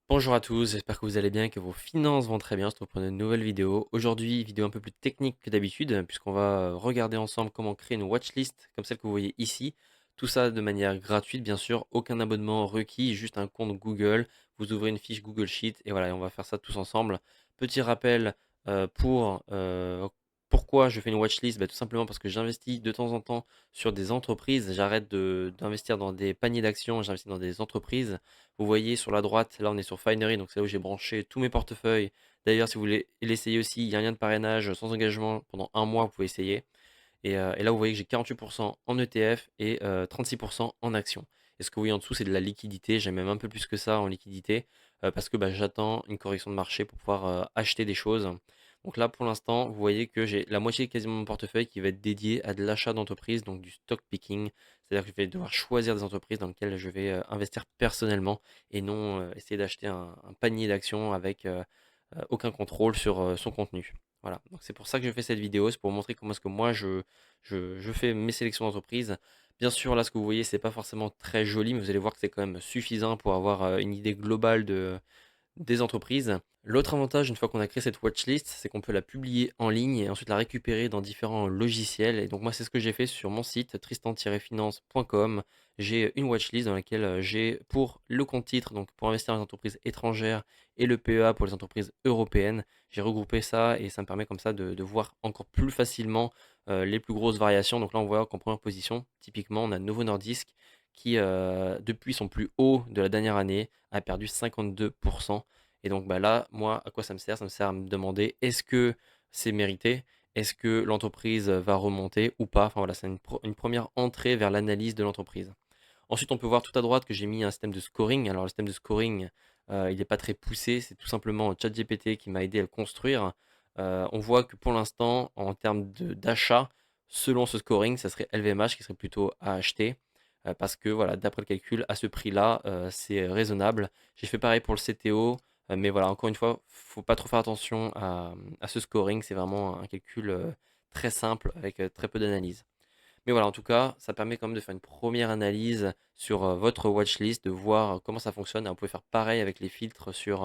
Bonjour à tous, j'espère que vous allez bien et que vos finances vont très bien. On se retrouve pour une nouvelle vidéo. Aujourd'hui, vidéo un peu plus technique que d'habitude, puisqu'on va regarder ensemble comment créer une watchlist comme celle que vous voyez ici. Tout ça de manière gratuite, bien sûr, aucun abonnement requis, juste un compte Google. Vous ouvrez une fiche Google Sheet et voilà, et on va faire ça tous ensemble. Petit rappel pour pourquoi je fais une watchlist. Tout simplement parce que j'investis de temps en temps sur des entreprises. J'arrête d'investir dans des paniers d'actions, j'investis dans des entreprises. Vous voyez sur la droite, là on est sur Finery, donc c'est là où j'ai branché tous mes portefeuilles. D'ailleurs, si vous voulez l'essayer aussi, il y a un lien de parrainage sans engagement pendant un mois, vous pouvez essayer. Et là, vous voyez que j'ai 48% en ETF et 36% en actions. Et ce que vous voyez en dessous, c'est de la liquidité. J'ai même un peu plus que ça en liquidité parce que j'attends une correction de marché pour pouvoir acheter des choses. Donc là, pour l'instant, vous voyez que j'ai la moitié quasiment de mon portefeuille qui va être dédié à de l'achat d'entreprise, donc du stock picking. C'est-à-dire que je vais devoir choisir des entreprises dans lesquelles je vais investir personnellement et non essayer d'acheter un panier d'actions avec aucun contrôle sur son contenu. Voilà, donc c'est pour ça que je fais cette vidéo, c'est pour vous montrer comment est-ce que moi je fais mes sélections d'entreprise. Bien sûr, là, ce que vous voyez, c'est pas forcément très joli, mais vous allez voir que c'est quand même suffisant pour avoir une idée globale des entreprises. L'autre avantage, une fois qu'on a créé cette watchlist, c'est qu'on peut la publier en ligne et ensuite la récupérer dans différents logiciels. Et donc moi, c'est ce que j'ai fait sur mon site tristan-finance.com. J'ai une watchlist dans laquelle j'ai pour le compte titre, donc pour investir dans les entreprises étrangères, et le PEA pour les entreprises européennes. J'ai regroupé ça et ça me permet comme ça de voir encore plus facilement les plus grosses variations. Donc là, on voit qu'en première position, typiquement, on a Novo Nordisk qui, depuis son plus haut de la dernière année, a perdu 52%. Et donc là, moi, à quoi ça me sert? Ça me sert à me demander, est-ce que c'est mérité? Est-ce que l'entreprise va remonter ou pas? Enfin voilà, c'est une première entrée vers l'analyse de l'entreprise. Ensuite, on peut voir tout à droite que j'ai mis un système de scoring. Alors le système de scoring, il n'est pas très poussé, c'est tout simplement ChatGPT qui m'a aidé à le construire. On voit que pour l'instant, en termes d'achat, selon ce scoring, ça serait LVMH qui serait plutôt à acheter. Parce que voilà, d'après le calcul, à ce prix-là, c'est raisonnable. J'ai fait pareil pour le CTO, mais voilà, encore une fois, faut pas trop faire attention à ce scoring. C'est vraiment un calcul très simple avec très peu d'analyse. Mais voilà, en tout cas, ça permet quand même de faire une première analyse sur votre watchlist, de voir comment ça fonctionne. Et on pouvez faire pareil avec les filtres sur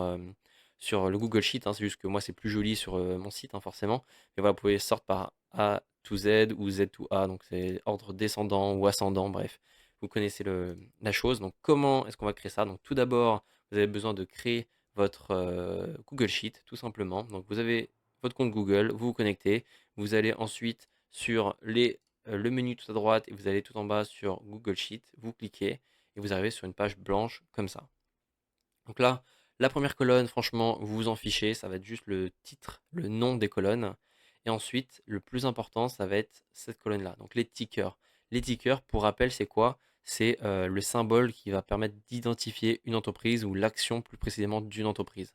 le Google Sheet, hein. C'est juste que moi, c'est plus joli sur mon site, hein, forcément. Mais voilà, vous pouvez sortir par A to Z ou Z to A. Donc, c'est ordre descendant ou ascendant, bref. Vous connaissez la chose. Donc, comment est-ce qu'on va créer ça? Donc, tout d'abord, vous avez besoin de créer votre Google Sheet, tout simplement. Donc, vous avez votre compte Google, vous vous connectez. Vous allez ensuite sur le menu tout à droite et vous allez tout en bas sur Google Sheet, vous cliquez et vous arrivez sur une page blanche comme ça. Donc là, la première colonne, franchement, vous vous en fichez, ça va être juste le titre, le nom des colonnes. Et ensuite, le plus important, ça va être cette colonne-là, donc les tickers. Les tickers, pour rappel, c'est quoi? C'est le symbole qui va permettre d'identifier une entreprise ou l'action plus précisément d'une entreprise.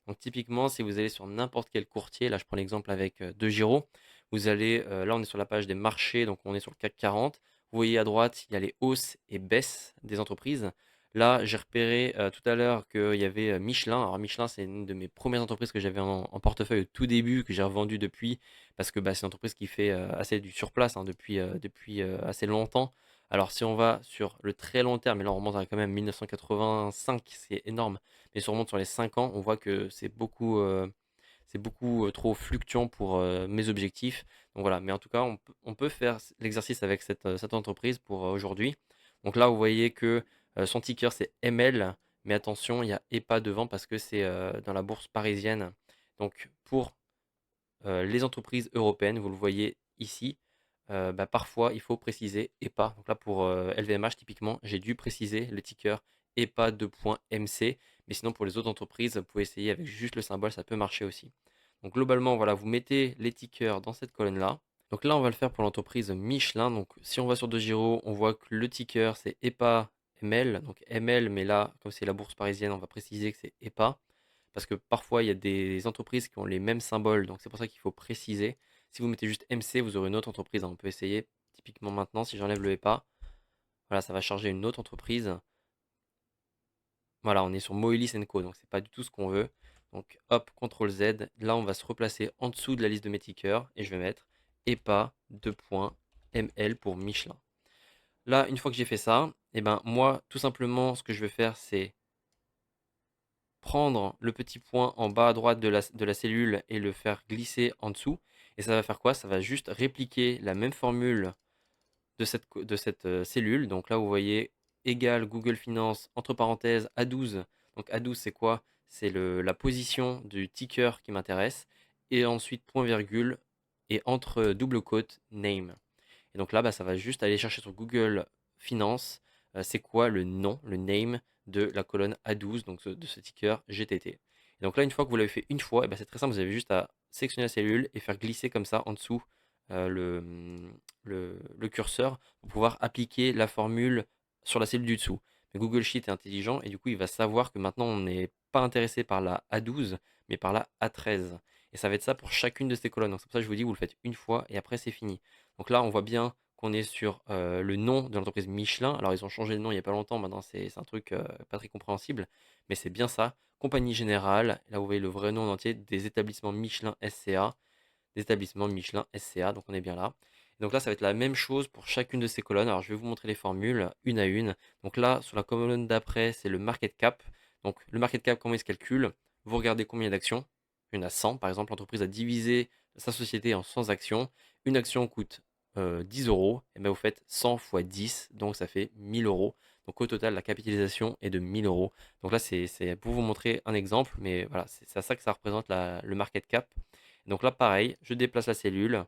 Donc typiquement, si vous allez sur n'importe quel courtier, là je prends l'exemple avec De Giro, vous allez, là on est sur la page des marchés, donc on est sur le CAC 40. Vous voyez à droite, il y a les hausses et baisses des entreprises. Là, j'ai repéré tout à l'heure qu'il y avait Michelin. Alors Michelin, c'est une de mes premières entreprises que j'avais en portefeuille au tout début, que j'ai revendu depuis, parce que c'est une entreprise qui fait assez du surplace, hein, depuis assez longtemps. Alors si on va sur le très long terme, et là on remonte à quand même 1985, c'est énorme, mais si on remonte sur les 5 ans, on voit que c'est beaucoup trop fluctuant pour mes objectifs. Donc voilà, mais en tout cas, on peut faire l'exercice avec cette entreprise pour aujourd'hui. Donc là, vous voyez que son ticker, c'est ML, mais attention, il y a EPA devant parce que c'est dans la bourse parisienne. Donc pour les entreprises européennes, vous le voyez ici, parfois il faut préciser EPA. Donc là, pour LVMH, typiquement, j'ai dû préciser le ticker EPA 2.MC. Mais sinon, pour les autres entreprises, vous pouvez essayer avec juste le symbole, ça peut marcher aussi. Donc globalement, voilà, vous mettez les tickers dans cette colonne-là. Donc là, on va le faire pour l'entreprise Michelin. Donc si on va sur DeGiro, on voit que le ticker, c'est EPA ML. Donc ML, mais là, comme c'est la bourse parisienne, on va préciser que c'est EPA. Parce que parfois, il y a des entreprises qui ont les mêmes symboles. Donc c'est pour ça qu'il faut préciser. Si vous mettez juste MC, vous aurez une autre entreprise, hein. On peut essayer. Typiquement maintenant, si j'enlève le EPA, voilà, ça va charger une autre entreprise. Voilà, on est sur Moelis Co. Donc c'est pas du tout ce qu'on veut. Donc hop, CTRL Z. Là, on va se replacer en dessous de la liste de mes tickers. Et je vais mettre EPA 2.ML pour Michelin. Là, une fois que j'ai fait ça, et ben moi, tout simplement, ce que je vais faire, c'est prendre le petit point en bas à droite de la cellule et le faire glisser en dessous. Et ça va faire quoi? Ça va juste répliquer la même formule de cette cellule. Donc là, vous voyez égal Google Finance, entre parenthèses, A12. Donc A12, c'est quoi? C'est la position du ticker qui m'intéresse. Et ensuite, point virgule, et entre double quote, name. Et donc là, bah, ça va juste aller chercher sur Google Finance, c'est quoi le nom, le name de la colonne A12, donc de ce ticker GTT. Et donc là, une fois que vous l'avez fait une fois, eh ben, c'est très simple, vous avez juste à sélectionner la cellule et faire glisser comme ça en dessous le curseur pour pouvoir appliquer la formule sur la cellule du dessous. Mais Google Sheet est intelligent et du coup, il va savoir que maintenant, on n'est pas intéressé par la A12, mais par la A13. Et ça va être ça pour chacune de ces colonnes. Donc c'est pour ça que je vous dis, vous le faites une fois et après, c'est fini. Donc là, on voit bien qu'on est sur le nom de l'entreprise Michelin. Alors, ils ont changé de nom il n'y a pas longtemps. Maintenant, c'est un truc pas très compréhensible. Mais c'est bien ça. Compagnie Générale. Là, vous voyez le vrai nom en entier des établissements Michelin SCA. Des établissements Michelin SCA. Donc, on est bien là. Donc là, ça va être la même chose pour chacune de ces colonnes. Alors, je vais vous montrer les formules une à une. Donc là, sur la colonne d'après, c'est le market cap. Donc, le market cap, comment il se calcule? Vous regardez combien d'actions. Il y en a 100. Par exemple, l'entreprise a divisé sa société en 100 actions. Une action coûte 10 euros. Et bien, vous faites 100 fois 10. Donc, ça fait 1000 euros. Donc, au total, la capitalisation est de 1000 euros. Donc là, c'est pour vous montrer un exemple. Mais voilà, c'est à ça que ça représente le market cap. Donc là, pareil, je déplace la cellule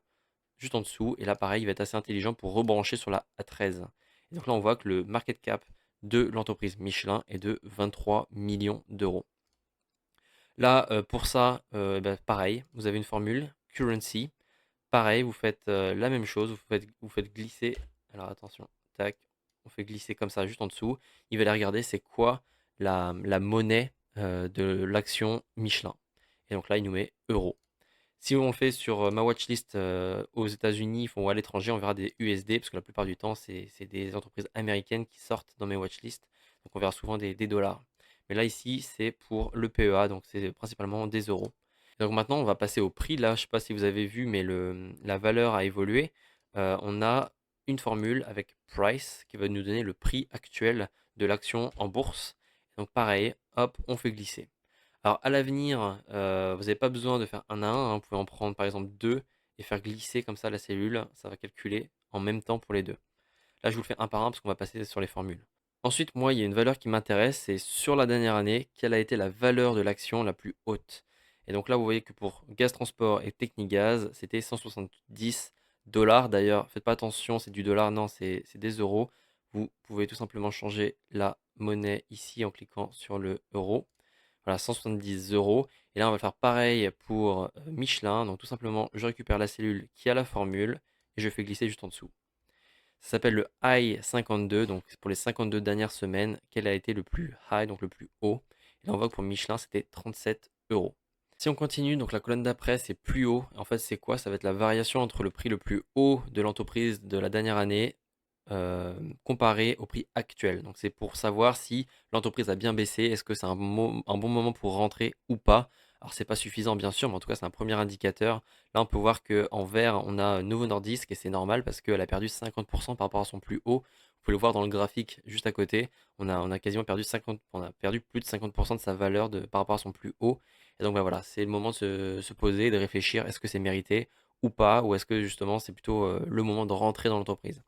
juste en dessous. Et là, pareil, il va être assez intelligent pour rebrancher sur la A13. Et donc là, on voit que le market cap de l'entreprise Michelin est de 23 millions d'euros. Là, pour ça, pareil, vous avez une formule, currency. Pareil, vous faites la même chose, vous faites glisser. Alors attention, tac, on fait glisser comme ça juste en dessous. Il va aller regarder c'est quoi la monnaie de l'action Michelin. Et donc là, il nous met euro. Si on le fait sur ma watchlist aux États-Unis ou à l'étranger, on verra des USD, parce que la plupart du temps, c'est des entreprises américaines qui sortent dans mes watchlists. Donc on verra souvent des dollars. Mais là, ici, c'est pour le PEA, donc c'est principalement des euros. Donc maintenant, on va passer au prix. Là, je ne sais pas si vous avez vu, mais la valeur a évolué. On a une formule avec price qui va nous donner le prix actuel de l'action en bourse. Donc pareil, hop, on fait glisser. Alors à l'avenir, vous n'avez pas besoin de faire un à un, hein. Vous pouvez en prendre par exemple deux et faire glisser comme ça la cellule. Ça va calculer en même temps pour les deux. Là, je vous le fais un par un parce qu'on va passer sur les formules. Ensuite, moi, il y a une valeur qui m'intéresse, c'est sur la dernière année, quelle a été la valeur de l'action la plus haute. Et donc là, vous voyez que pour Gaz Transport et Technigaz, c'était 170 dollars. D'ailleurs, faites pas attention, c'est du dollar, non, c'est des euros. Vous pouvez tout simplement changer la monnaie ici en cliquant sur le euro. Voilà, 170 euros. Et là, on va faire pareil pour Michelin. Donc tout simplement, je récupère la cellule qui a la formule et je fais glisser juste en dessous. Ça s'appelle le high 52, donc c'est pour les 52 dernières semaines, quel a été le plus high, donc le plus haut. Et là, on voit que pour Michelin, c'était 37 euros. Si on continue, donc la colonne d'après, c'est plus haut. En fait, c'est quoi? Ça va être la variation entre le prix le plus haut de l'entreprise de la dernière année comparé au prix actuel. Donc c'est pour savoir si l'entreprise a bien baissé, est-ce que c'est un bon moment pour rentrer ou pas. Alors c'est pas suffisant bien sûr, mais en tout cas c'est un premier indicateur. Là on peut voir qu'en vert on a Novo Nordisk et c'est normal parce qu'elle a perdu 50% par rapport à son plus haut. Vous pouvez le voir dans le graphique juste à côté. On a quasiment perdu 50, on a perdu plus de 50% de sa valeur par rapport à son plus haut. Et donc bah, voilà, c'est le moment de se poser, de réfléchir, est-ce que c'est mérité ou pas, ou est-ce que justement c'est plutôt le moment de rentrer dans l'entreprise.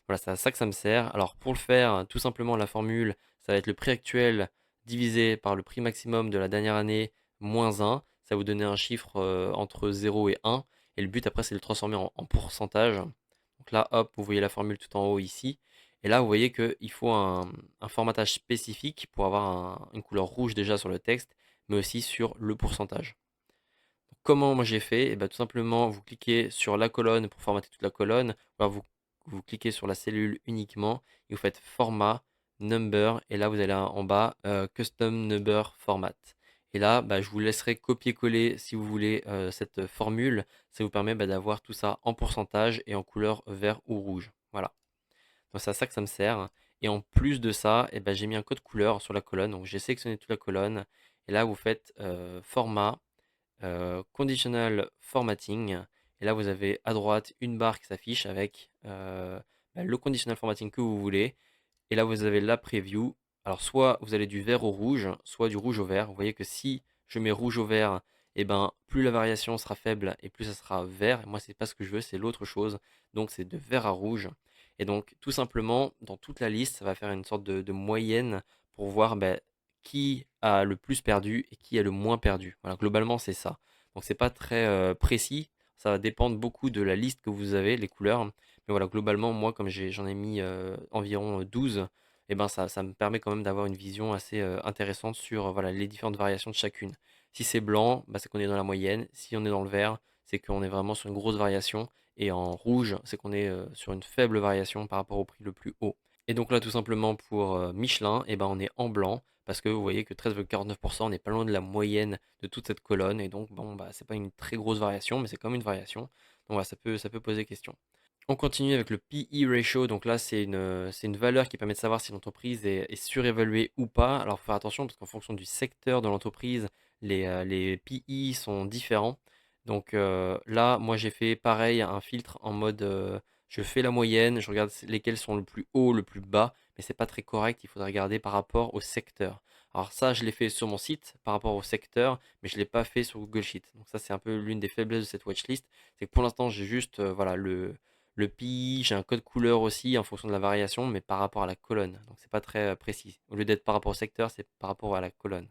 Voilà, c'est à ça que ça me sert. Alors pour le faire, tout simplement la formule, ça va être le prix actuel divisé par le prix maximum de la dernière année moins 1. Ça va vous donner un chiffre entre 0 et 1. Et le but après, c'est de le transformer en pourcentage. Donc là, hop, vous voyez la formule tout en haut ici. Et là, vous voyez qu'il faut un formatage spécifique pour avoir une couleur rouge déjà sur le texte, mais aussi sur le pourcentage. Donc, comment moi j'ai fait? Eh ben, tout simplement, vous cliquez sur la colonne pour formater toute la colonne. Ou alors vous cliquez sur la cellule uniquement et vous faites format, number, et là vous allez en bas, custom number format. Et là, bah, je vous laisserai copier-coller si vous voulez cette formule. Ça vous permet d'avoir tout ça en pourcentage et en couleur vert ou rouge. Voilà. Donc c'est à ça que ça me sert. Et en plus de ça, eh ben, j'ai mis un code couleur sur la colonne. Donc j'ai sélectionné toute la colonne. Et là, vous faites format, conditional formatting. Et là, vous avez à droite une barre qui s'affiche avec le conditional formatting que vous voulez. Et là, vous avez la preview. Alors soit vous allez du vert au rouge, soit du rouge au vert. Vous voyez que si je mets rouge au vert, et ben, plus la variation sera faible et plus ça sera vert. Et moi, c'est pas ce que je veux, c'est l'autre chose. Donc c'est de vert à rouge. Et donc tout simplement, dans toute la liste, ça va faire une sorte de moyenne pour voir qui a le plus perdu et qui a le moins perdu. Voilà, globalement, c'est ça. Donc c'est pas très précis. Ça va dépendre beaucoup de la liste que vous avez, les couleurs. Mais voilà, globalement, moi, comme j'en ai mis environ 12, et ben ça me permet quand même d'avoir une vision assez intéressante sur voilà, les différentes variations de chacune. Si c'est blanc, bah, c'est qu'on est dans la moyenne. Si on est dans le vert, c'est qu'on est vraiment sur une grosse variation. Et en rouge, c'est qu'on est sur une faible variation par rapport au prix le plus haut. Et donc là, tout simplement pour Michelin, et ben, on est en blanc parce que vous voyez que 13,49%, on n'est pas loin de la moyenne de toute cette colonne. Et donc, bon, bah, c'est pas une très grosse variation, mais c'est quand même une variation. Donc voilà, ça peut poser question. On continue avec le PE ratio. Donc là, c'est une valeur qui permet de savoir si l'entreprise est surévaluée ou pas. Alors, faut faire attention parce qu'en fonction du secteur de l'entreprise, les PE sont différents. Donc là, moi, j'ai fait pareil, un filtre en mode je fais la moyenne, je regarde lesquels sont le plus haut, le plus bas, mais c'est pas très correct. Il faudrait regarder par rapport au secteur. Alors ça, je l'ai fait sur mon site par rapport au secteur, mais je ne l'ai pas fait sur Google Sheet. Donc ça, c'est un peu l'une des faiblesses de cette watchlist. C'est que pour l'instant, j'ai juste voilà, le pi, j'ai un code couleur aussi en fonction de la variation, mais par rapport à la colonne. Donc c'est pas très précis. Au lieu d'être par rapport au secteur, c'est par rapport à la colonne.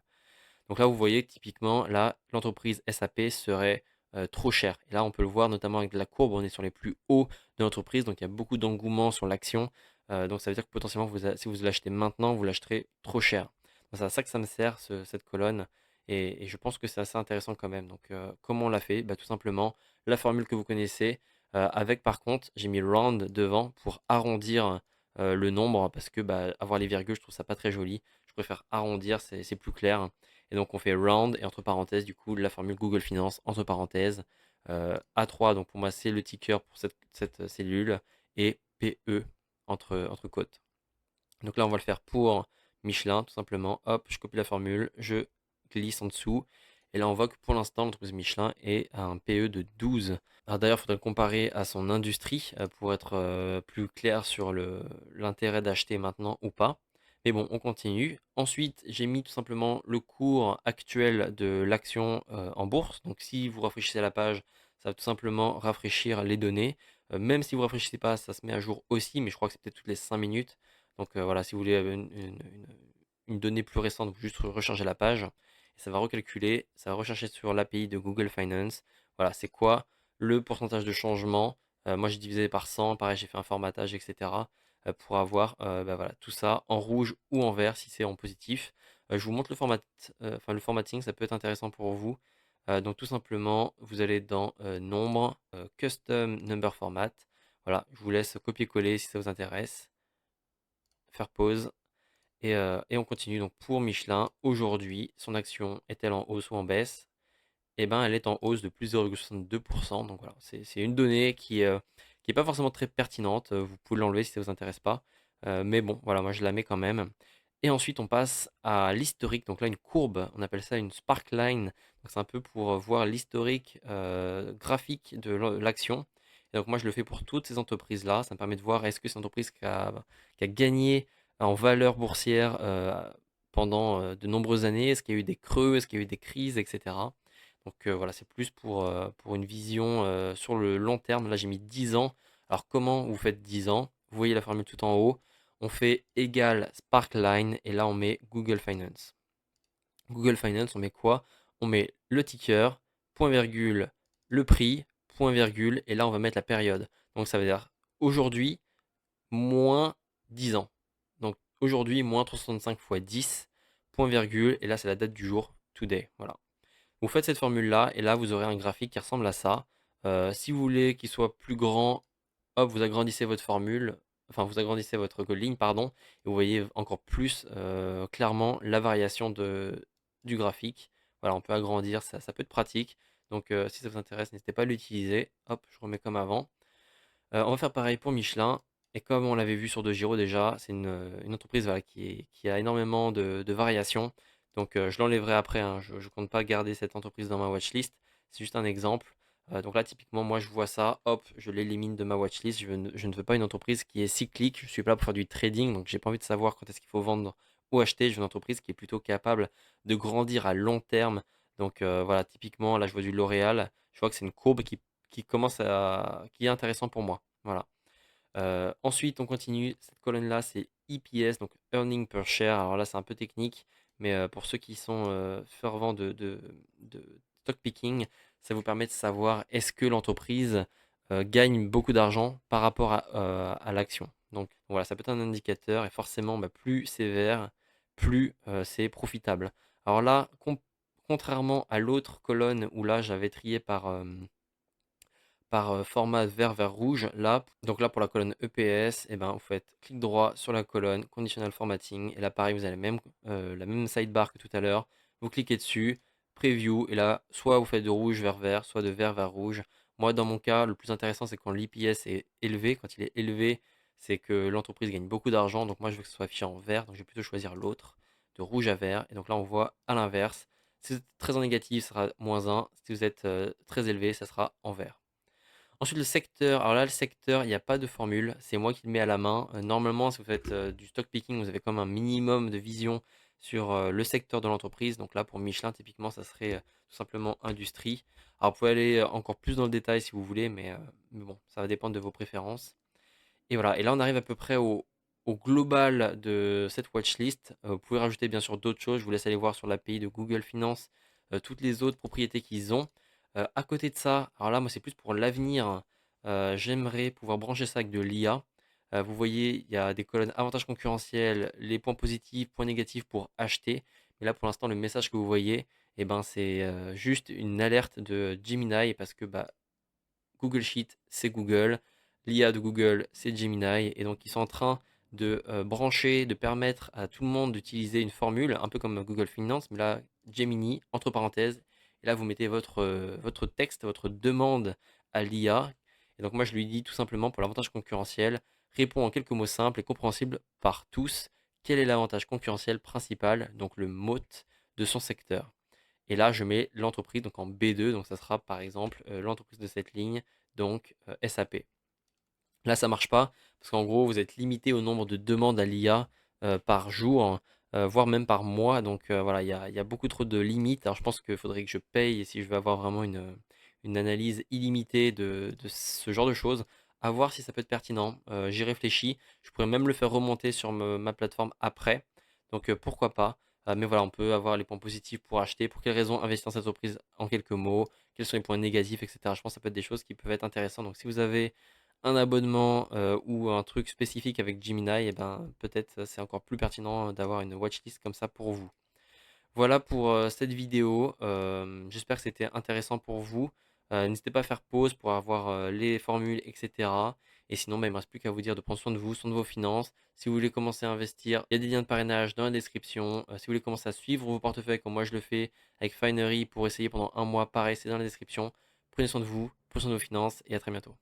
Donc là, vous voyez que typiquement, là, l'entreprise SAP serait trop chère. Et là, on peut le voir notamment avec la courbe, on est sur les plus hauts de l'entreprise, donc il y a beaucoup d'engouement sur l'action. Donc ça veut dire que potentiellement, si vous l'achetez maintenant, vous l'acheterez trop cher. Donc c'est à ça que ça me sert, cette colonne. Et je pense que c'est assez intéressant quand même. Donc comment on l'a fait? Tout simplement, la formule que vous connaissez, avec par contre, j'ai mis round devant pour arrondir le nombre, parce que avoir les virgules, je trouve ça pas très joli. Je préfère arrondir, c'est plus clair. Et donc on fait round et entre parenthèses du coup la formule Google Finance entre parenthèses. A3 donc pour moi c'est le ticker pour cette cellule et PE entre côtes. Donc là on va le faire pour Michelin tout simplement. Hop, je copie la formule, je glisse en dessous. Et là on voit que pour l'instant l'entreprise Michelin est à un PE de 12. Alors d'ailleurs il faudrait le comparer à son industrie pour être plus clair sur l'intérêt d'acheter maintenant ou pas. Mais bon, on continue. Ensuite, j'ai mis tout simplement le cours actuel de l'action en bourse. Donc si vous rafraîchissez la page, ça va tout simplement rafraîchir les données. Même si vous ne rafraîchissez pas, ça se met à jour aussi, mais je crois que c'est peut-être toutes les 5 minutes. Donc voilà, si vous voulez une donnée plus récente, vous juste rechargez la page. Et ça va recalculer, ça va rechercher sur l'API de Google Finance. Voilà, c'est quoi le pourcentage de changement. Moi, j'ai divisé par 100. Pareil, j'ai fait un formatage, etc. Pour avoir voilà, tout ça en rouge ou en vert si c'est en positif. Je vous montre le formatting, ça peut être intéressant pour vous. Donc tout simplement, vous allez dans Nombre, Custom Number Format. Voilà, je vous laisse copier-coller si ça vous intéresse. Faire pause. Et on continue. Donc pour Michelin, aujourd'hui, son action est-elle en hausse ou en baisse? Eh ben, elle est en hausse de plus 0,62%. Donc voilà, c'est une donnée qui est pas forcément très pertinente. Vous pouvez l'enlever si ça vous intéresse pas. Mais bon, voilà, moi je la mets quand même. Et ensuite, on passe à l'historique. Donc là, une courbe, on appelle ça une spark line. Donc c'est un peu pour voir l'historique graphique de l'action. Et donc moi, je le fais pour toutes ces entreprises-là. Ça me permet de voir est-ce que c'est une entreprise qui a gagné en valeur boursière pendant de nombreuses années. Est-ce qu'il y a eu des creux, est-ce qu'il y a eu des crises, etc. Donc voilà, c'est plus pour une vision sur le long terme. Là, j'ai mis 10 ans. Alors comment vous faites 10 ans? Vous voyez la formule tout en haut. On fait égal Sparkline et là, on met Google Finance. Google Finance, on met quoi? On met le ticker, point virgule, le prix, point virgule, et là, on va mettre la période. Donc ça veut dire aujourd'hui, moins 10 ans. Donc aujourd'hui, moins 365 fois 10, point virgule, et là, c'est la date du jour, today. Voilà. Vous faites cette formule-là et là, vous aurez un graphique qui ressemble à ça. Si vous voulez qu'il soit plus grand, hop, vous agrandissez votre formule, enfin vous agrandissez votre ligne, pardon, et vous voyez encore plus clairement la variation du graphique. Voilà, on peut agrandir, ça peut être pratique. Donc si ça vous intéresse, n'hésitez pas à l'utiliser. Hop, je remets comme avant. On va faire pareil pour Michelin. Et comme on l'avait vu sur DeGiro déjà, c'est une entreprise voilà, qui a énormément de variations. Donc je l'enlèverai après, hein. Je ne compte pas garder cette entreprise dans ma watchlist. C'est juste un exemple. Donc là, typiquement, moi, je vois ça, hop, je l'élimine de ma watchlist. Je ne veux pas une entreprise qui est cyclique. Je suis pas là pour faire du trading, donc j'ai pas envie de savoir quand est-ce qu'il faut vendre ou acheter. Je veux une entreprise qui est plutôt capable de grandir à long terme. Donc voilà, typiquement, là, je vois du L'Oréal. Je vois que c'est une courbe qui est intéressant pour moi. Voilà. Ensuite, on continue. Cette colonne-là, c'est EPS, donc Earning Per Share. Alors là, c'est un peu technique, mais pour ceux qui sont fervents de stock picking, ça vous permet de savoir est-ce que l'entreprise gagne beaucoup d'argent par rapport à l'action. Donc voilà, ça peut être un indicateur et forcément, bah, plus c'est vert, plus c'est profitable. Alors là, contrairement à l'autre colonne où là, j'avais trié par format vert vers rouge. Là, donc là pour la colonne EPS, et ben, vous faites clic droit sur la colonne Conditional Formatting. Et là, pareil, vous avez la même sidebar que tout à l'heure. Vous cliquez dessus, Preview. Et là, soit vous faites de rouge vers vert, soit de vert vers rouge. Moi, dans mon cas, le plus intéressant, c'est quand l'EPS est élevé. Quand il est élevé, c'est que l'entreprise gagne beaucoup d'argent. Donc moi, je veux que ce soit affiché en vert. Donc je vais plutôt choisir l'autre, de rouge à vert. Et donc là, on voit à l'inverse. Si vous êtes très en négatif, ça sera -1. Si vous êtes très élevé, ça sera en vert. Ensuite, le secteur. Alors là, le secteur, il n'y a pas de formule. C'est moi qui le mets à la main. Normalement, si vous faites du stock picking, vous avez comme un minimum de vision sur le secteur de l'entreprise. Donc là, pour Michelin, typiquement, ça serait tout simplement industrie. Alors, vous pouvez aller encore plus dans le détail si vous voulez, mais bon, ça va dépendre de vos préférences. Et voilà. Et là, on arrive à peu près au global de cette watchlist. Vous pouvez rajouter bien sûr d'autres choses. Je vous laisse aller voir sur l'API de Google Finance toutes les autres propriétés qu'ils ont. À côté de ça, alors là, moi, c'est plus pour l'avenir. J'aimerais pouvoir brancher ça avec de l'IA. Vous voyez, il y a des colonnes avantages concurrentiels, les points positifs, points négatifs pour acheter. Mais là, pour l'instant, le message que vous voyez, eh ben, c'est juste une alerte de Gemini parce que bah, Google Sheet, c'est Google. L'IA de Google, c'est Gemini. Et donc, ils sont en train de brancher, de permettre à tout le monde d'utiliser une formule, un peu comme Google Finance, mais là, Gemini, entre parenthèses. Et là, vous mettez votre texte, votre demande à l'IA. Et donc, moi, je lui dis tout simplement, pour l'avantage concurrentiel, réponds en quelques mots simples et compréhensibles par tous. Quel est l'avantage concurrentiel principal, donc le moat de son secteur? Et là, je mets l'entreprise donc en B2, donc ça sera par exemple l'entreprise de cette ligne, donc SAP. Là, ça marche pas parce qu'en gros, vous êtes limité au nombre de demandes à l'IA par jour, voire même par mois. Donc voilà, il y a beaucoup trop de limites. Alors je pense qu'il faudrait que je paye si je veux avoir vraiment une analyse illimitée de ce genre de choses. À voir si ça peut être pertinent. J'y réfléchis. Je pourrais même le faire remonter sur ma plateforme après. Donc pourquoi pas. Mais voilà, on peut avoir les points positifs pour acheter. Pour quelles raisons investir dans cette entreprise en quelques mots? Quels sont les points négatifs, etc. Je pense que ça peut être des choses qui peuvent être intéressantes. Donc si vous avez un abonnement ou un truc spécifique avec Gemini, et ben, peut-être c'est encore plus pertinent d'avoir une watchlist comme ça pour vous. Voilà pour cette vidéo. J'espère que c'était intéressant pour vous. N'hésitez pas à faire pause pour avoir les formules, etc. Et sinon, bah, il ne me reste plus qu'à vous dire de prendre soin de vous, soin de vos finances. Si vous voulez commencer à investir, il y a des liens de parrainage dans la description. Si vous voulez commencer à suivre vos portefeuilles comme moi je le fais avec Finery pour essayer pendant un mois, pareil, c'est dans la description. Prenez soin de vous, prenez soin de vos finances et à très bientôt.